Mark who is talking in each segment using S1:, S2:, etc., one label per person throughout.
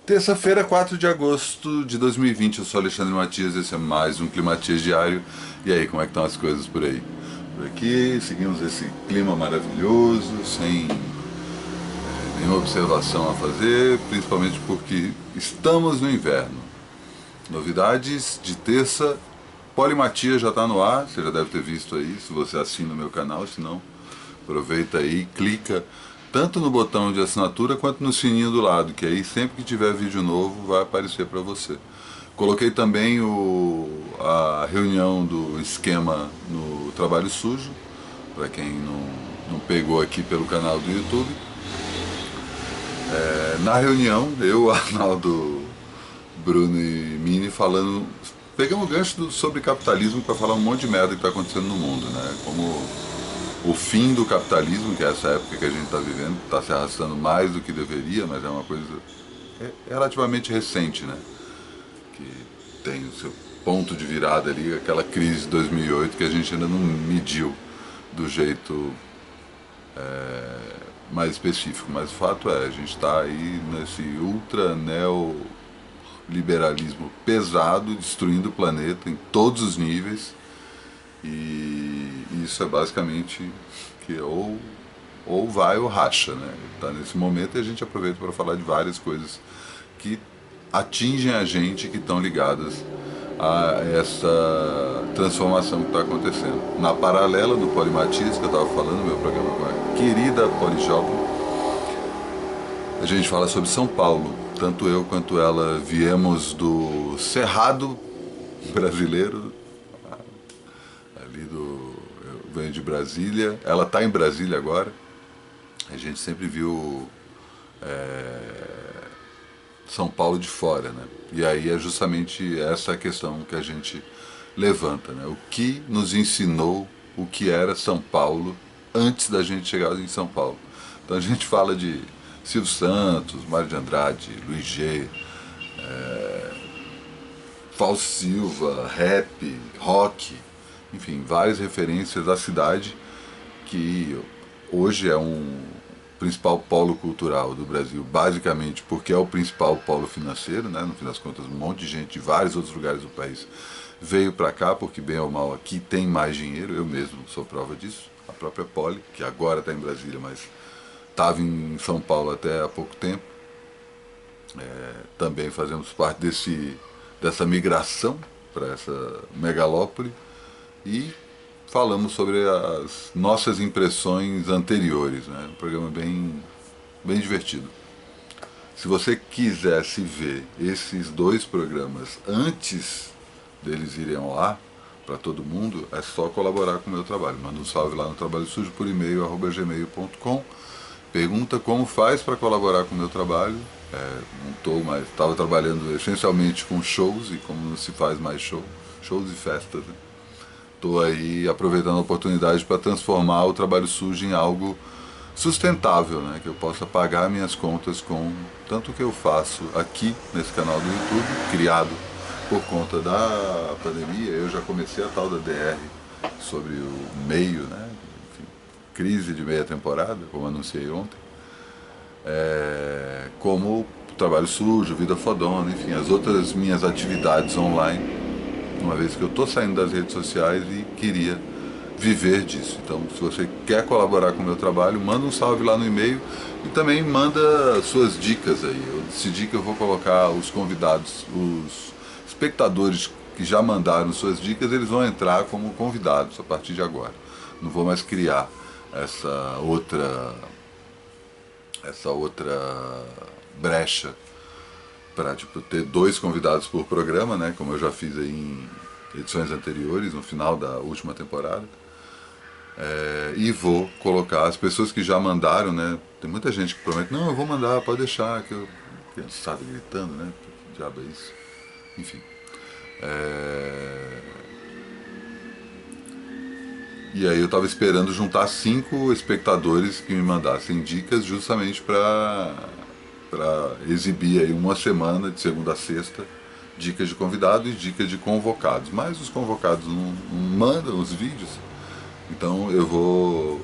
S1: Terça-feira, 4 de agosto de 2020, eu sou Alexandre Matias, esse é mais um Climatias Diário. E aí, como é que estão as coisas por aí? Por aqui, seguimos esse clima maravilhoso, sem nenhuma observação a fazer, principalmente porque estamos no inverno. Novidades de terça, Polimatias já está no ar, você já deve ter visto aí, se você assina o meu canal, se não, aproveita aí, clica tanto no botão de assinatura quanto no sininho do lado, que aí sempre que tiver vídeo novo vai aparecer para você. Coloquei também a reunião do esquema no Trabalho Sujo, para quem não pegou aqui pelo canal do YouTube. Na reunião, eu, Arnaldo, Bruno e Mini falando. Pegamos o gancho sobre capitalismo para falar um monte de merda que está acontecendo no mundo, né? Como o fim do capitalismo, que é essa época que a gente está vivendo, está se arrastando mais do que deveria, mas é uma coisa relativamente recente, né? Que tem o seu ponto de virada ali, aquela crise de 2008 que a gente ainda não mediu do jeito mais específico. Mas o fato é, a gente está aí nesse ultra neoliberalismo pesado, destruindo o planeta em todos os níveis. E isso é basicamente que ou vai ou racha, né? Tá nesse momento e a gente aproveita para falar de várias coisas que atingem a gente, que estão ligadas a essa transformação que está acontecendo. Na paralela do Polimatias, que eu estava falando no meu programa com a querida Polijovem, a gente fala sobre São Paulo. Tanto eu quanto ela viemos do Cerrado brasileiro, ali do. Eu venho de Brasília, ela está em Brasília agora. A gente sempre viu São Paulo de fora, né? E aí é justamente essa a questão que a gente levanta, né? O que nos ensinou o que era São Paulo antes da gente chegar em São Paulo. Então a gente fala de Silvio Santos, Mário de Andrade, Luiz G, Fausto Silva, rap, rock, enfim, várias referências da cidade que hoje é um principal polo cultural do Brasil, basicamente porque é o principal polo financeiro, né? No fim das contas, um monte de gente de vários outros lugares do país veio para cá, porque bem ou mal aqui tem mais dinheiro, eu mesmo sou prova disso. A própria Poli, que agora está em Brasília, mas estava em São Paulo até há pouco tempo. Também fazemos parte dessa migração para essa megalópole e falamos sobre as nossas impressões anteriores, né? Um programa bem divertido. Se você quisesse ver esses dois programas antes deles irem ao ar, para todo mundo, é só colaborar com o meu trabalho. Manda um salve lá no Trabalho Sujo por e-mail, @gmail.com. Pergunta como faz para colaborar com o meu trabalho. Não estou mais, estava trabalhando essencialmente com shows, e como não se faz mais shows e festas, né? Estou aí aproveitando a oportunidade para transformar o Trabalho Sujo em algo sustentável, né? Que eu possa pagar minhas contas com tanto que eu faço aqui nesse canal do YouTube, criado por conta da pandemia. Eu já comecei a tal da DR sobre o meio, né? Enfim, crise de meia temporada, como anunciei ontem. Como Trabalho Sujo, Vida Fodona, enfim, as outras minhas atividades online, uma vez que eu estou saindo das redes sociais e queria viver disso. Então, se você quer colaborar com o meu trabalho, manda um salve lá no e-mail e também manda suas dicas aí. Eu decidi que eu vou colocar os convidados, os espectadores que já mandaram suas dicas, eles vão entrar como convidados a partir de agora. Não vou mais criar essa outra brecha para tipo, ter dois convidados por programa, né? Como eu já fiz aí em edições anteriores, no final da última temporada. E vou colocar as pessoas que já mandaram, né? Tem muita gente que promete, não, eu vou mandar, pode deixar, que eu cansado gritando, né? Que diabo é isso? Enfim. E aí eu estava esperando juntar 5 espectadores que me mandassem dicas justamente para exibir aí uma semana, de segunda a sexta, dicas de convidados e dicas de convocados. Mas os convocados não mandam os vídeos, então eu vou,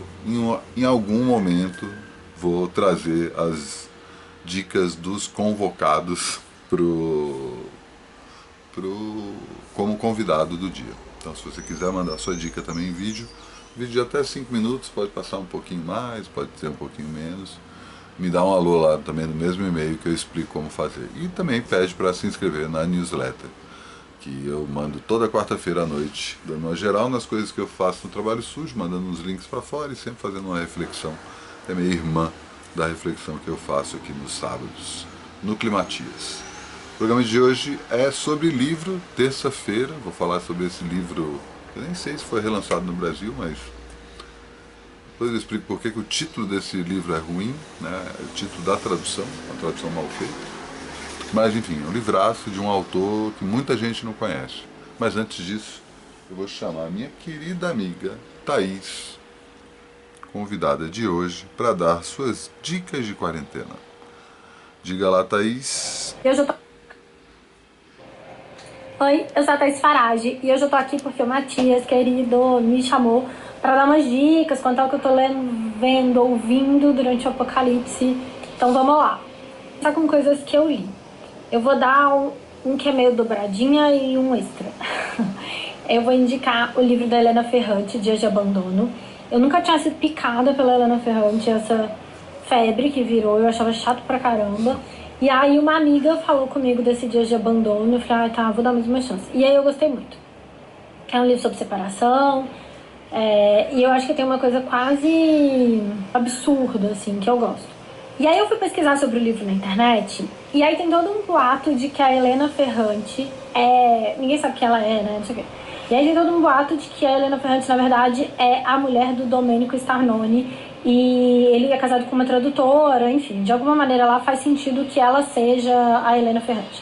S1: em algum momento, vou trazer dicas dos convocados como convidado do dia. Então, se você quiser mandar sua dica também em vídeo de até 5 minutos, pode passar um pouquinho mais, pode ter um pouquinho menos. Me dá um alô lá também no mesmo e-mail que eu explico como fazer. E também pede para se inscrever na newsletter, que eu mando toda quarta-feira à noite, dando uma geral nas coisas que eu faço no Trabalho Sujo, mandando uns links para fora e sempre fazendo uma reflexão. É minha irmã da reflexão que eu faço aqui nos sábados, no Climatias. O programa de hoje é sobre livro, terça-feira. Vou falar sobre esse livro, eu nem sei se foi relançado no Brasil, mas depois eu explico por que o título desse livro é ruim, né? É o título da tradução, uma tradução mal feita. Mas enfim, é um livraço de um autor que muita gente não conhece. Mas antes disso, eu vou chamar a minha querida amiga Thaís, convidada de hoje, para dar suas dicas de quarentena. Diga lá, Thaís.
S2: Oi, eu sou a Thaís Farage e hoje eu tô aqui porque o Matias, querido, me chamou para dar umas dicas, contar o que eu tô lendo, vendo, ouvindo durante o apocalipse. Então vamos lá. Tá com coisas que eu li. Eu vou dar um que é meio dobradinha e um extra. Eu vou indicar o livro da Helena Ferrante, Dias de Abandono. Eu nunca tinha sido picada pela Helena Ferrante, essa febre que virou, eu achava chato pra caramba. E aí uma amiga falou comigo desse Dias de Abandono, eu falei, tá, vou dar mais uma chance. E aí eu gostei muito. É um livro sobre separação, e eu acho que tem uma coisa quase absurda, assim, que eu gosto. E aí eu fui pesquisar sobre o livro na internet, e aí tem todo um boato de que a Helena Ferrante ninguém sabe quem ela é, né, não sei o quê. E aí tem todo um boato de que a Helena Ferrante, na verdade, é a mulher do Domenico Starnone, e ele é casado com uma tradutora, enfim, de alguma maneira lá faz sentido que ela seja a Helena Ferrante.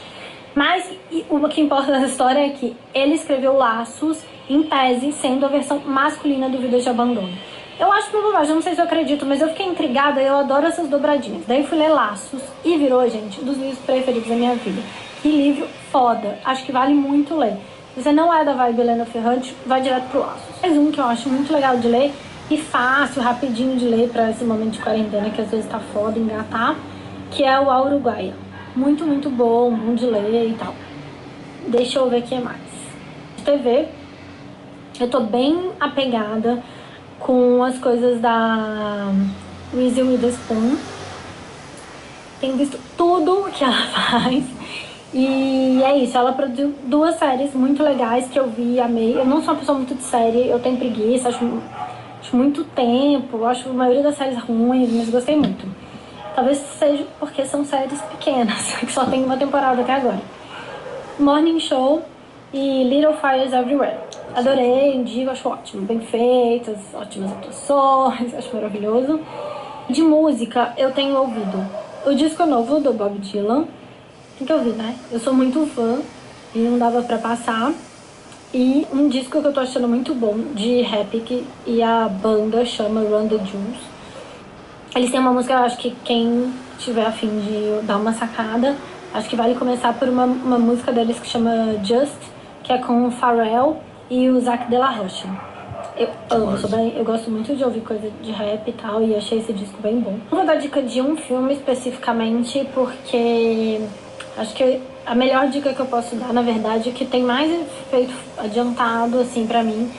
S2: Mas o que importa dessa história é que ele escreveu Laços, em tese, sendo a versão masculina do Vidas de Abandono. Eu acho uma bobagem, não sei se eu acredito, mas eu fiquei intrigada, eu adoro essas dobradinhas. Daí fui ler Laços e virou, gente, um dos livros preferidos da minha vida. Que livro foda, acho que vale muito ler. Se você não é da vibe Helena Ferrante, vai direto pro Laços. Mais um que eu acho muito legal de ler e fácil, rapidinho de ler pra esse momento de quarentena que às vezes tá foda engatar, que é o A Uruguaia. Muito, muito bom de ler e tal. Deixa eu ver o que mais. De TV, eu tô bem apegada com as coisas da Reese Witherspoon. Tenho visto tudo que ela faz. E é isso, ela produziu 2 séries muito legais que eu vi e amei. Eu não sou uma pessoa muito de série, eu tenho preguiça, acho muito tempo, acho a maioria das séries ruins, mas gostei muito. Talvez seja porque são séries pequenas, que só tem uma temporada até agora. Morning Show e Little Fires Everywhere. Adorei, indico, acho ótimo. Bem feitas, ótimas atuações, acho maravilhoso. De música, eu tenho ouvido o disco novo do Bob Dylan. Tem que ouvir, né? Eu sou muito fã e não dava pra passar. E um disco que eu tô achando muito bom, de rap, e a banda chama Run the Jewels. Eles têm uma música, eu acho que quem tiver a fim de dar uma sacada, acho que vale começar por uma música deles que chama Just, que é com o Pharrell e o Zac de la Rocha. Eu amo, eu gosto muito de ouvir coisa de rap e tal, e achei esse disco bem bom. Não vou dar dica de um filme especificamente, porque acho que a melhor dica que eu posso dar, na verdade, que tem mais efeito adiantado, assim, pra mim,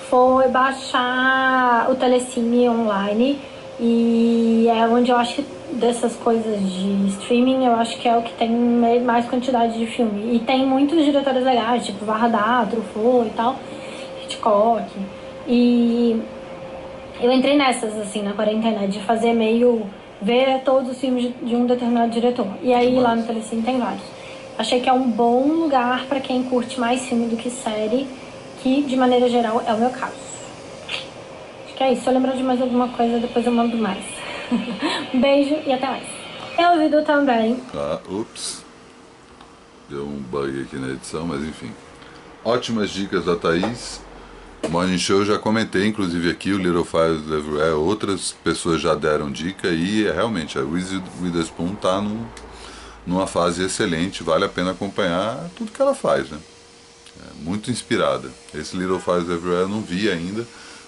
S2: foi baixar o Telecine online. E é onde eu acho que dessas coisas de streaming, eu acho que é o que tem mais quantidade de filme. E tem muitos diretores legais, tipo Varda, Truffaut e tal, Hitchcock. E eu entrei nessas, assim, na quarentena, de fazer meio ver todos os filmes de um determinado diretor. E aí lá no Telecine tem vários. Achei que é um bom lugar pra quem curte mais filme do que série, que de maneira geral é o meu caso. Acho que é isso. Se eu lembrar de mais alguma coisa, depois eu mando mais. Um beijo e até mais. Eu ouvido também.
S1: Ah, ups. Deu um bug aqui na edição, mas enfim. Ótimas dicas da Thaís. Morning Show eu já comentei, inclusive aqui, o Little Fires Everywhere, outras pessoas já deram dica e realmente a Reese Witherspoon está numa fase excelente, vale a pena acompanhar tudo que ela faz, né? É muito inspirada. Esse Little Fires Everywhere eu não vi ainda,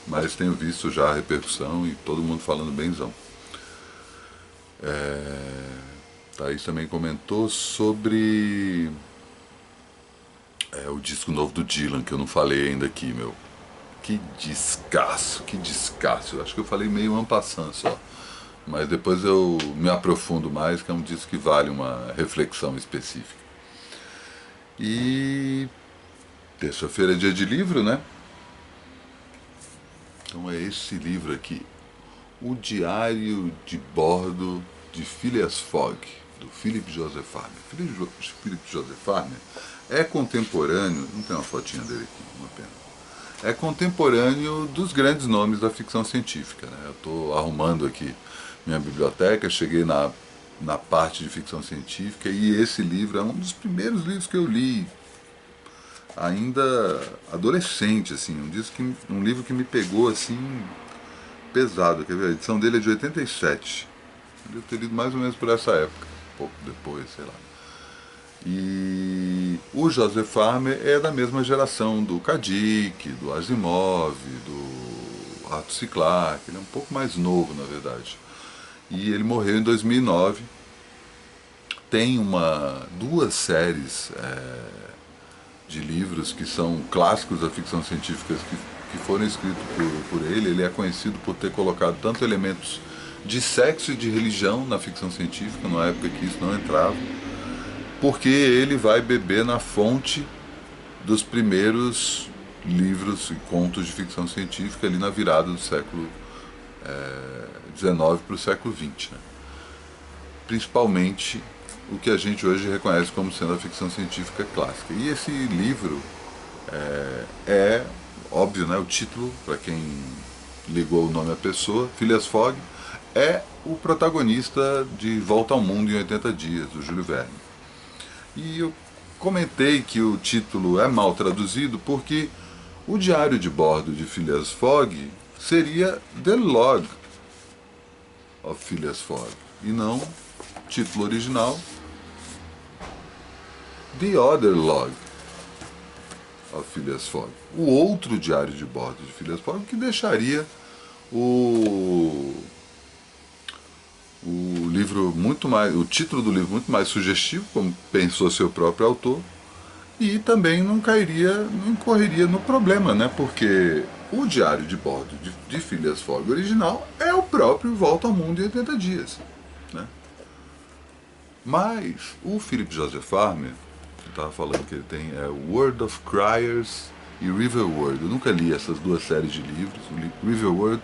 S1: mas tenho visto já a repercussão e todo mundo falando benzão. Thaís também comentou sobre o disco novo do Dylan, que eu não falei ainda aqui, meu. Que descasso, que descasso. Acho que eu falei meio en passant só. Mas depois eu me aprofundo mais, que é um disco que vale uma reflexão específica. E terça-feira é dia de livro, né? Então é esse livro aqui, O Diário de Bordo de Phileas Fogg, do Philip Joseph Farmer. Philip Joseph Farmer é contemporâneo, não tem uma fotinha dele aqui, uma pena. É contemporâneo dos grandes nomes da ficção científica, né? Eu estou arrumando aqui minha biblioteca, cheguei na parte de ficção científica e esse livro é um dos primeiros livros que eu li ainda adolescente, assim, um livro que me pegou assim pesado. Quer ver? A edição dele é de 87. Eu devo ter lido mais ou menos por essa época, um pouco depois, sei lá. E o Joseph Farmer é da mesma geração do Kadik, do Asimov, do Arthur C. Clarke. Ele é um pouco mais novo, na verdade. E ele morreu em 2009. Tem duas séries de livros que são clássicos da ficção científica que foram escritos por ele. Ele é conhecido por ter colocado tanto elementos de sexo e de religião na ficção científica, numa época que isso não entrava, porque ele vai beber na fonte dos primeiros livros e contos de ficção científica ali na virada do século XIX para o século XX, né? Principalmente o que a gente hoje reconhece como sendo a ficção científica clássica. E esse livro é óbvio, né? O título, para quem ligou o nome à pessoa, Phileas Fogg, é o protagonista de Volta ao Mundo em 80 Dias, do Júlio Verne. E eu comentei que o título é mal traduzido porque o diário de bordo de Phileas Fogg seria The Log of Phileas Fogg, e não, título original, The Other Log of Phileas Fogg, o outro diário de bordo de Phileas Fogg, que deixaria o livro muito mais, o título do livro muito mais sugestivo, como pensou seu próprio autor, e também não incorreria no problema, né? Porque o diário de bordo de Phileas Fogg original é o próprio Volta ao Mundo em 80 Dias, né? Mas o Philip Joseph Farmer, eu estava falando que ele tem World of Criers e River World. Eu nunca li essas duas séries de livros. O River World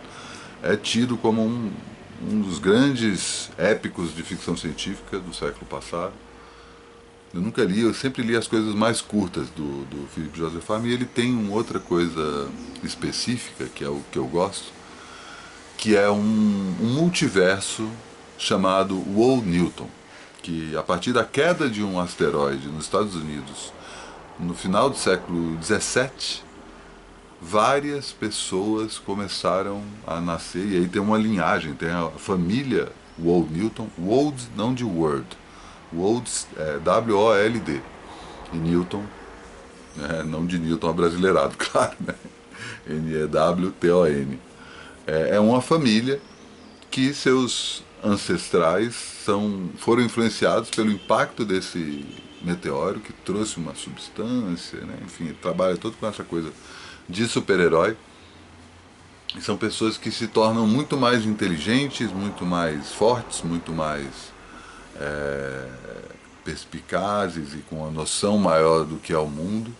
S1: é tido como um dos grandes épicos de ficção científica do século passado. Eu nunca li, eu sempre li as coisas mais curtas do Philip Joseph Farmer, e ele tem uma outra coisa específica, que é o que eu gosto, que é um multiverso chamado Wold Newton, que a partir da queda de um asteroide nos Estados Unidos, no final do século XVII, várias pessoas começaram a nascer, e aí tem uma linhagem, tem a família Wold Newton, Wold não de word, Wold é W-O-L-D, e Newton, não de Newton abrasileirado, claro, né? N-E-W-T-O-N. É uma família que seus ancestrais foram influenciados pelo impacto desse meteoro, que trouxe uma substância, né? Enfim, ele trabalha todo com essa coisa de super-herói. E são pessoas que se tornam muito mais inteligentes, muito mais fortes, muito mais perspicazes e com uma noção maior do que é o mundo,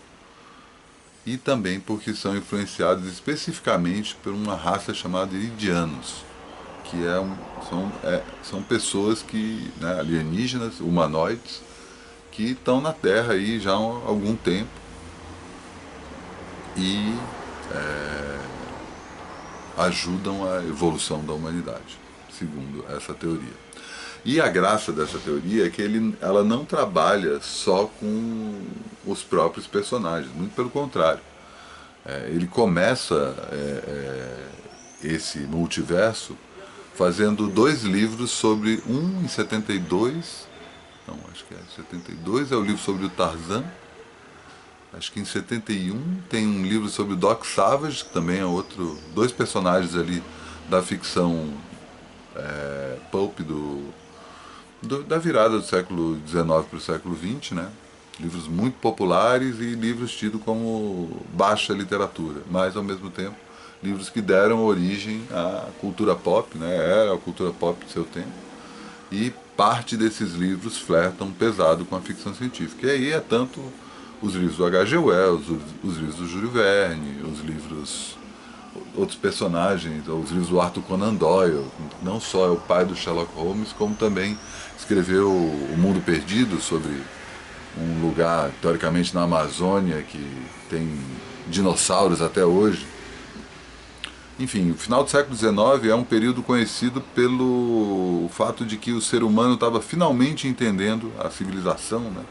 S1: e também porque são influenciados especificamente por uma raça chamada Iridianos, que são pessoas que, né, alienígenas, humanoides, que estão na Terra aí já há algum tempo e ajudam a evolução da humanidade, segundo essa teoria. E a graça dessa teoria é que ela não trabalha só com os próprios personagens, muito pelo contrário. Ele começa esse multiverso fazendo 2 livros sobre em 72, não, acho que é 72, é o livro sobre o Tarzan. Acho que em 71 tem um livro sobre o Doc Savage, que também é 2 personagens ali da ficção pulp da virada do século XIX para o século XX, né? Livros muito populares e livros tidos como baixa literatura, mas ao mesmo tempo livros que deram origem à cultura pop, né? Era a cultura pop do seu tempo. E parte desses livros flertam pesado com a ficção científica. E aí é tanto os livros do H.G. Wells, os livros do Júlio Verne, os livros, outros personagens, os livros do Arthur Conan Doyle, não só é o pai do Sherlock Holmes, como também escreveu O Mundo Perdido, sobre um lugar, teoricamente, na Amazônia, que tem dinossauros até hoje. Enfim, o final do século XIX é um período conhecido pelo fato de que o ser humano estava finalmente entendendo a civilização, né?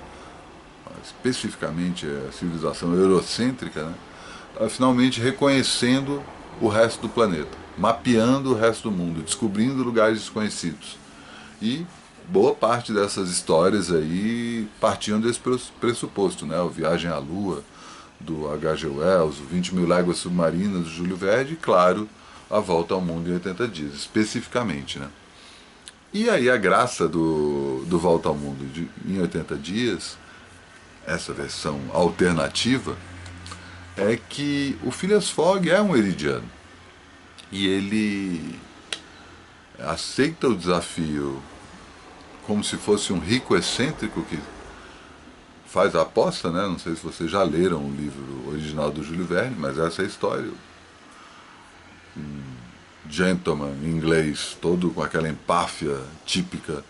S1: Especificamente a civilização eurocêntrica, né? Estava finalmente reconhecendo o resto do planeta, mapeando o resto do mundo, descobrindo lugares desconhecidos. E boa parte dessas histórias aí partiam desse pressuposto, né? O Viagem à Lua, do H.G. Wells, o 20 Mil Léguas Submarinas, do Júlio Verne, e, claro, A Volta ao Mundo em 80 Dias, especificamente, né? E aí a graça do Volta ao Mundo em 80 Dias, essa versão alternativa, é que o Phileas Fogg é um eridiano. E ele aceita o desafio como se fosse um rico excêntrico que faz a aposta, né? Não sei se vocês já leram o livro original do Júlio Verne, mas essa é a história. Um gentleman inglês, todo com aquela empáfia típica,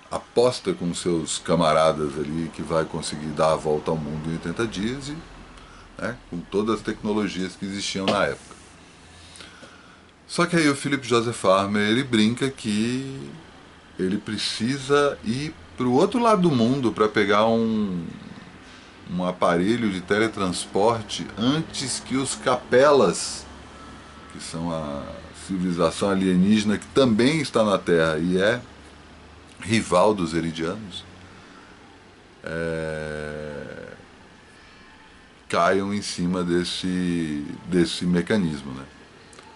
S1: aposta com seus camaradas ali que vai conseguir dar a volta ao mundo em 80 dias e, né, com todas as tecnologias que existiam na época. Só que aí o Philip Joseph Farmer, ele brinca que ele precisa ir para o outro lado do mundo para pegar um aparelho de teletransporte antes que os Capelas, que são a civilização alienígena que também está na Terra e é rival dos eridianos, caiam em cima desse mecanismo, né?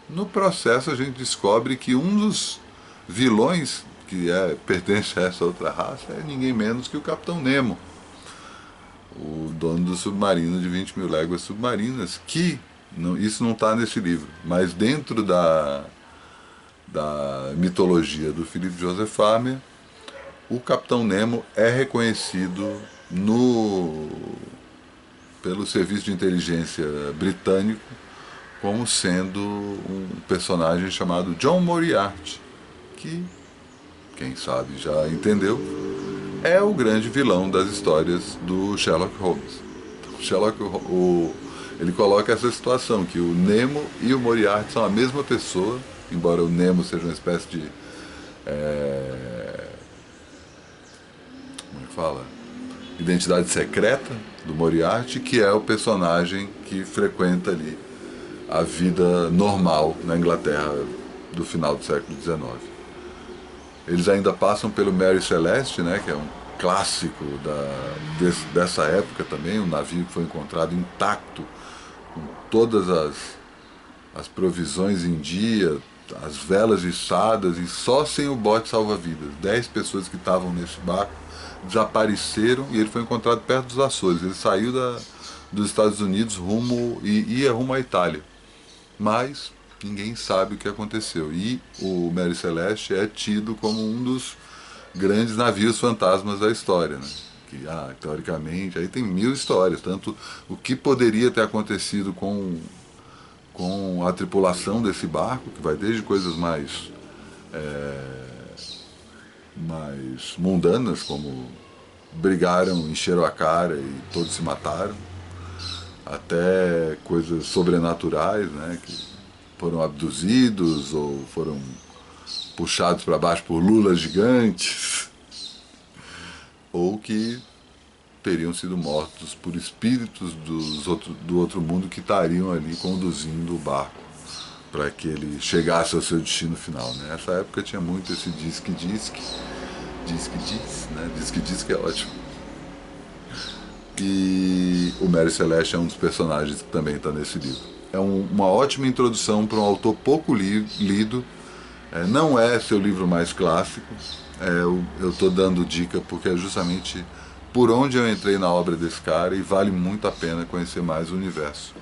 S1: No processo a gente descobre que um dos vilões que pertence a essa outra raça é ninguém menos que o Capitão Nemo, o dono do submarino de 20 Mil Léguas Submarinas, que, isso não está nesse livro, mas dentro da mitologia do Philip Joseph Farmer, o Capitão Nemo é reconhecido pelo Serviço de Inteligência britânico como sendo um personagem chamado John Moriarty, que, quem sabe já entendeu, é o grande vilão das histórias do Sherlock Holmes. Ele coloca essa situação, que o Nemo e o Moriarty são a mesma pessoa, embora o Nemo seja uma espécie de... como é que fala? Identidade secreta do Moriarty, que é o personagem que frequenta ali a vida normal na Inglaterra do final do século XIX. Eles ainda passam pelo Mary Celeste, né, que é um clássico dessa época também, um navio que foi encontrado intacto, com todas as provisões em dia, as velas içadas e só sem o bote salva-vidas. 10 pessoas que estavam nesse barco desapareceram e ele foi encontrado perto dos Açores. Ele saiu dos Estados Unidos ia rumo à Itália. Mas ninguém sabe o que aconteceu. E o Mary Celeste é tido como um dos grandes navios fantasmas da história, né? Que, teoricamente, aí tem 1000 histórias, tanto o que poderia ter acontecido com a tripulação desse barco, que vai desde coisas mais mundanas, como brigaram, encheram a cara e todos se mataram, até coisas sobrenaturais, né, que foram abduzidos ou foram puxados para baixo por lulas gigantes, ou que teriam sido mortos por espíritos do outro mundo que estariam ali conduzindo o barco para que ele chegasse ao seu destino final, né? Nessa época tinha muito esse diz-que-diz, né? Diz-que-diz é ótimo. E o Mary Celeste é um dos personagens que também está nesse livro. É uma ótima introdução para um autor pouco lido Não é seu livro mais clássico, eu estou dando dica porque é justamente por onde eu entrei na obra desse cara e vale muito a pena conhecer mais o universo.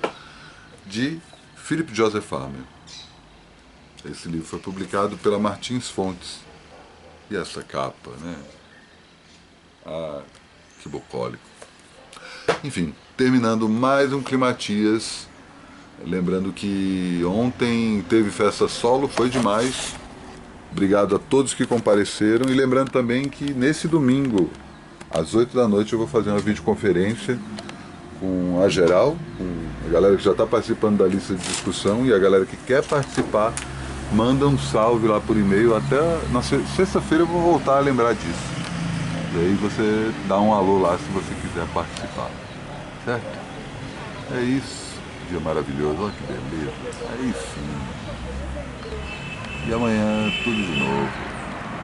S1: De Philip Joseph Armer. Esse livro foi publicado pela Martins Fontes. E essa capa, né? Ah, que bucólico. Enfim, terminando mais um Climatias. Lembrando que ontem teve festa solo, foi demais. Obrigado a todos que compareceram. E lembrando também que nesse domingo, às 8 da noite, eu vou fazer uma videoconferência com a geral, com a galera que já está participando da lista de discussão e a galera que quer participar, manda um salve lá por e-mail. Até na sexta-feira eu vou voltar a lembrar disso. E aí você dá um alô lá se você quiser participar. Certo? É isso. Dia maravilhoso, olha que beleza. Aí sim. E amanhã tudo de novo.